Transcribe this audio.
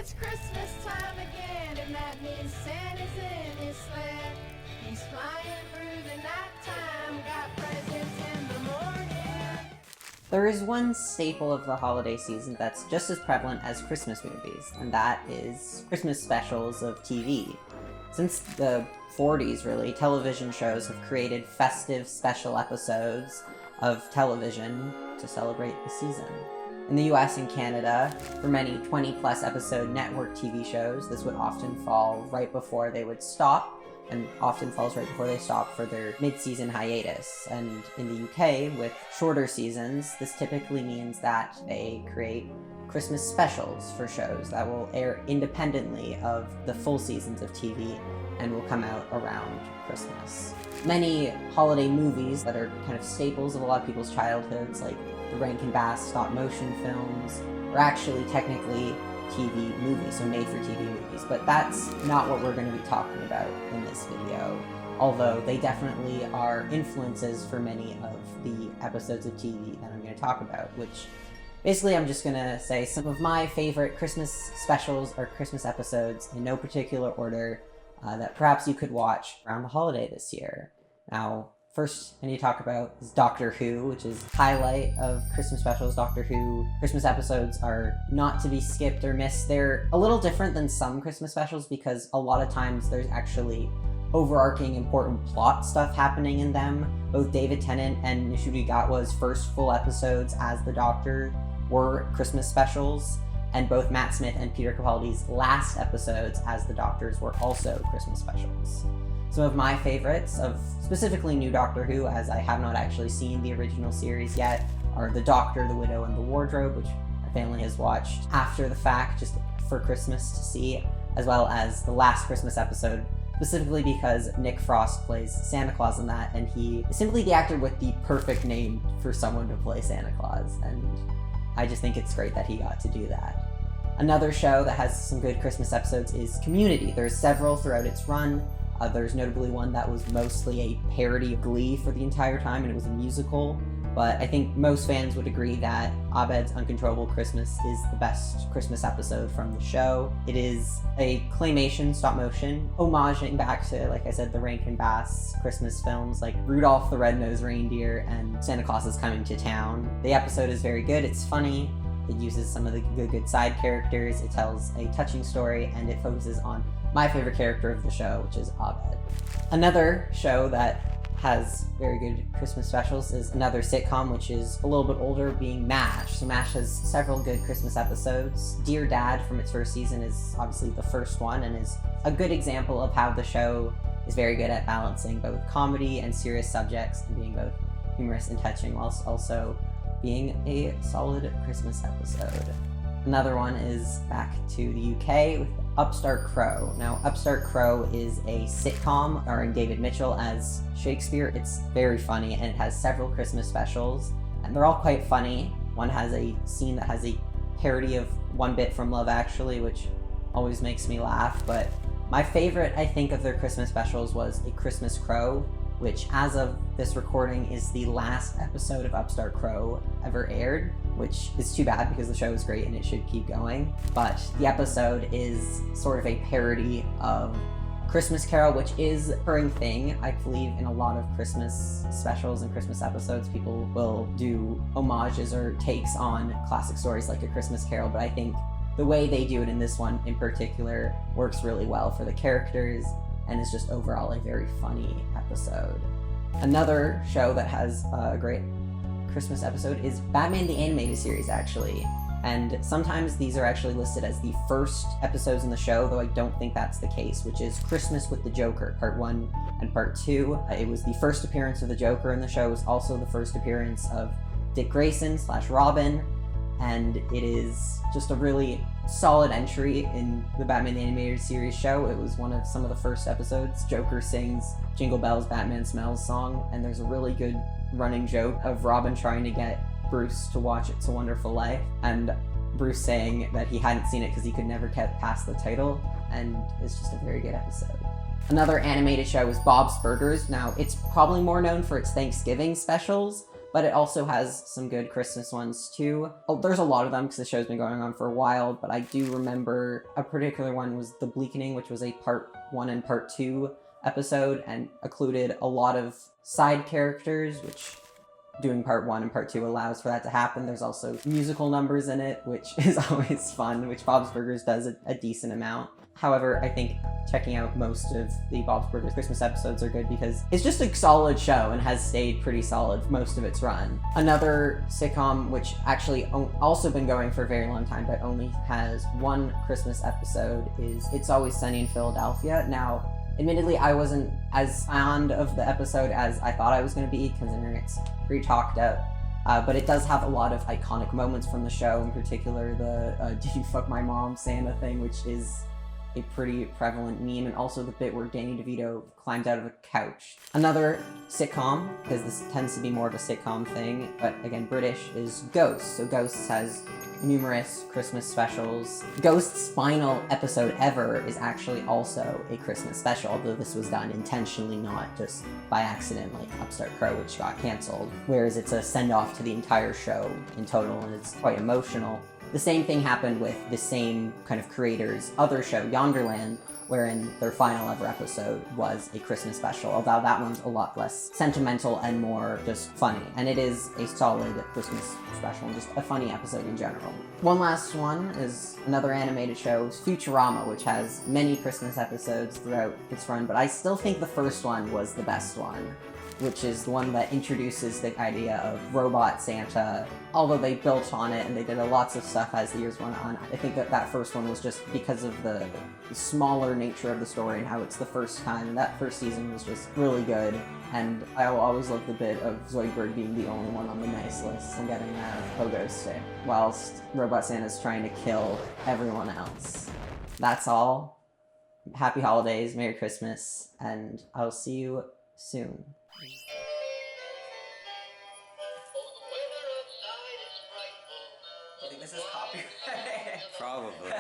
It's Christmas time again, and that means Santa's in his sled. He's flying through the nighttime, got presents in the morning. There is one staple of the holiday season that's just as prevalent as Christmas movies, and that is Christmas specials of TV. Since the 40s, really, television shows have created festive special episodes of television to celebrate the season. In the US and Canada, for many 20-plus episode network TV shows, this would often fall right before they would stop, and often falls right before they stop for their mid-season hiatus. And in the UK, with shorter seasons, this typically means that they create Christmas specials for shows that will air independently of the full seasons of TV and will come out around Christmas. Many holiday movies that are kind of staples of a lot of people's childhoods, like the Rankin Bass stop-motion films, are actually technically TV movies, so made-for-TV movies, but that's not what we're going to be talking about in this video, although they definitely are influences for many of the episodes of TV that I'm going to talk about, which basically I'm just going to say some of my favorite Christmas specials or Christmas episodes in no particular order that perhaps you could watch around the holiday this year. Now, first I need to talk about is Doctor Who, which is highlight of Christmas specials. Doctor Who Christmas episodes are not to be skipped or missed. They're a little different than some Christmas specials because a lot of times there's actually overarching important plot stuff happening in them. Both David Tennant and Ncuti Gatwa's first full episodes as the Doctor were Christmas specials, and both Matt Smith and Peter Capaldi's last episodes as the Doctors were also Christmas specials. Some of my favorites of specifically new Doctor Who, as I have not actually seen the original series yet, are The Doctor, The Widow, and The Wardrobe, which my family has watched after the fact, just for Christmas to see, as well as the last Christmas episode, specifically because Nick Frost plays Santa Claus in that, and he is simply the actor with the perfect name for someone to play Santa Claus, and I just think it's great that he got to do that. Another show that has some good Christmas episodes is Community. There's several throughout its run. There's notably one that was mostly a parody of Glee for the entire time, and it was a musical. But I think most fans would agree that Abed's Uncontrollable Christmas is the best Christmas episode from the show. It is a claymation stop-motion, homaging back to, like I said, the Rankin Bass Christmas films like Rudolph the Red-Nosed Reindeer and Santa Claus is Coming to Town. The episode is very good, it's funny, it uses some of the good side characters, it tells a touching story, and it focuses on my favorite character of the show, which is Abed. Another show that has very good Christmas specials is another sitcom, which is a little bit older, being MASH. So MASH has several good Christmas episodes. Dear Dad from its first season is obviously the first one and is a good example of how the show is very good at balancing both comedy and serious subjects and being both humorous and touching, whilst also being a solid Christmas episode. Another one is back to the UK with Upstart Crow. Now, Upstart Crow is a sitcom starring David Mitchell as Shakespeare. It's very funny, and it has several Christmas specials, and they're all quite funny. One has a scene that has a parody of One Bit from Love Actually, which always makes me laugh, but my favorite, I think, of their Christmas specials was A Christmas Crow, which, as of this recording, is the last episode of Upstart Crow ever aired, which is too bad because the show is great and it should keep going. But the episode is sort of a parody of Christmas Carol, which is a recurring thing. I believe in a lot of Christmas specials and Christmas episodes, people will do homages or takes on classic stories like A Christmas Carol, but I think the way they do it in this one in particular works really well for the characters and is just overall a very funny episode. Another show that has a great Christmas episode is Batman the Animated Series, actually. And sometimes these are actually listed as the first episodes in the show, though I don't think that's the case, which is Christmas with the Joker, Part 1 and Part 2. It was the first appearance of the Joker in the show. It was also the first appearance of Dick Grayson / Robin, and it is just a really solid entry in the Batman the Animated Series show. It was one of some of the first episodes. Joker sings Jingle Bells, Batman Smells song, and there's a really good running joke of Robin trying to get Bruce to watch It's a Wonderful Life, and Bruce saying that he hadn't seen it because he could never get past the title, and it's just a very good episode. Another animated show is Bob's Burgers. Now, it's probably more known for its Thanksgiving specials, but it also has some good Christmas ones too. Oh, there's a lot of them because the show's been going on for a while, but I do remember a particular one was The Bleakening, which was a part 1 and part 2 episode and included a lot of side characters, which doing part 1 and part 2 allows for that to happen. There's also musical numbers in it, which is always fun, which Bob's Burgers does a decent amount. However, I think checking out most of the Bob's Burgers Christmas episodes are good because it's just a solid show and has stayed pretty solid for most of its run. Another sitcom, which actually also been going for a very long time but only has one Christmas episode, is It's Always Sunny in Philadelphia. Now, admittedly, I wasn't as fond of the episode as I thought I was going to be, considering it's pretty talked up. But it does have a lot of iconic moments from the show, in particular the "Did you fuck my mom" Santa thing, which is a pretty prevalent meme, and also the bit where Danny DeVito climbs out of a couch. Another sitcom, because this tends to be more of a sitcom thing, but again, British, is Ghosts. So Ghosts has numerous Christmas specials. Ghost's final episode ever is actually also a Christmas special, although this was done intentionally, not just by accident, like Upstart Crow, which got canceled. Whereas it's a send-off to the entire show in total, and it's quite emotional. The same thing happened with the same kind of creators' other show, Yonderland, wherein their final ever episode was a Christmas special, although that one's a lot less sentimental and more just funny. And it is a solid Christmas special and just a funny episode in general. One last one is another animated show, Futurama, which has many Christmas episodes throughout its run, but I still think the first one was the best one, which is the one that introduces the idea of Robot Santa. Although they built on it and they did lots of stuff as the years went on, I think that first one was just because of the smaller nature of the story and how it's the first time. That first season was just really good, and I will always love the bit of Zoidberg being the only one on the nice list and getting a pogo stick, whilst Robot Santa's trying to kill everyone else. That's all. Happy holidays, Merry Christmas, and I'll see you soon. Do you think this is copyright? Probably.